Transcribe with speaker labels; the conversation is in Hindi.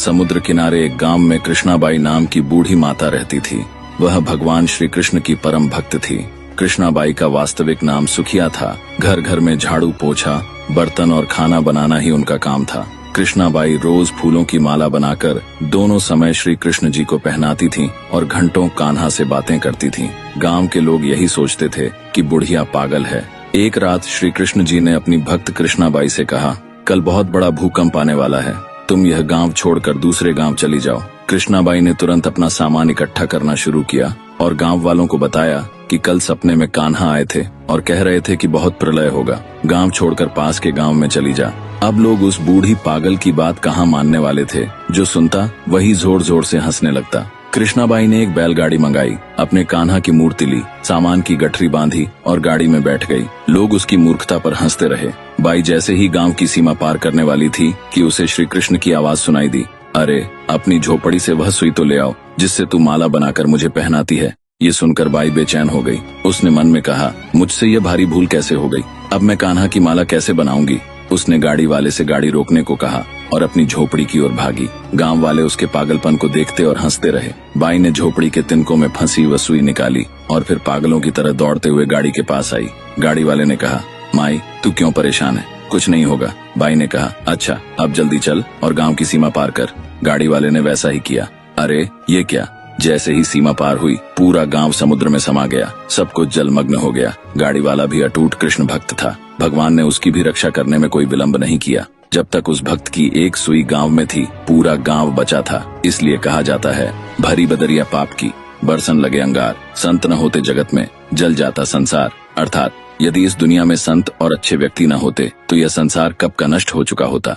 Speaker 1: समुद्र किनारे एक गांव में कृष्णाबाई नाम की बूढ़ी माता रहती थी। वह भगवान श्री कृष्ण की परम भक्त थी। कृष्णाबाई का वास्तविक नाम सुखिया था। घर घर में झाड़ू पोछा, बर्तन और खाना बनाना ही उनका काम था। कृष्णाबाई रोज फूलों की माला बनाकर दोनों समय श्री कृष्ण जी को पहनाती थीं और घंटों कान्हा से बातें करती थीं। गांव के लोग यही सोचते थे कि बुढ़िया पागल है। एक रात श्री कृष्ण जी ने अपनी भक्त कृष्णाबाई से कहा, कल बहुत बड़ा भूकंप आने वाला है, तुम यह गांव छोड़कर दूसरे गांव चली जाओ। कृष्णाबाई ने तुरंत अपना सामान इकट्ठा करना शुरू किया और गांव वालों को बताया कि कल सपने में कान्हा आए थे और कह रहे थे कि बहुत प्रलय होगा, गांव छोड़कर पास के गांव में चली जा। अब लोग उस बूढ़ी पागल की बात कहाँ मानने वाले थे। जो सुनता वही जोर जोर से हंसने लगता। कृष्णाबाई ने एक बैलगाड़ी मंगाई, अपने कान्हा की मूर्ति ली, सामान की गठरी बांधी और गाड़ी में बैठ गई। लोग उसकी मूर्खता पर हंसते रहे। बाई जैसे ही गांव की सीमा पार करने वाली थी कि उसे श्री कृष्ण की आवाज सुनाई दी, अरे अपनी झोपड़ी से वह सुई तो ले आओ जिससे तू माला बनाकर मुझे पहनाती है। ये सुनकर बाई बेचैन हो गई। उसने मन में कहा, मुझसे यह भारी भूल कैसे हो गई, अब मैं कान्हा की माला कैसे बनाऊंगी। उसने गाड़ी वाले से गाड़ी रोकने को कहा और अपनी झोपड़ी की ओर भागी। गांव वाले उसके पागलपन को देखते और हंसते रहे। बाई ने झोपड़ी के तिनकों में फंसी वह सुई निकाली और फिर पागलों की तरह दौड़ते हुए गाड़ी के पास आई। गाड़ी वाले ने कहा, माई तू क्यों परेशान है, कुछ नहीं होगा। बाई ने कहा, अच्छा अब जल्दी चल और गांव की सीमा पार कर। गाड़ी वाले ने वैसा ही किया। अरे ये क्या, जैसे ही सीमा पार हुई पूरा गांव समुद्र में समा गया, सब कुछ जलमग्न हो गया। गाड़ी वाला भी अटूट कृष्ण भक्त था। भगवान ने उसकी भी रक्षा करने में कोई विलंब नहीं किया। जब तक उस भक्त की एक सुई गांव में थी, पूरा गांव बचा था। इसलिए कहा जाता है, भरी बदरिया पाप की, बरसन लगे अंगार, संत न होते जगत में जल जाता संसार। अर्थात यदि इस दुनिया में संत और अच्छे व्यक्ति न होते तो यह संसार कब का नष्ट हो चुका होता।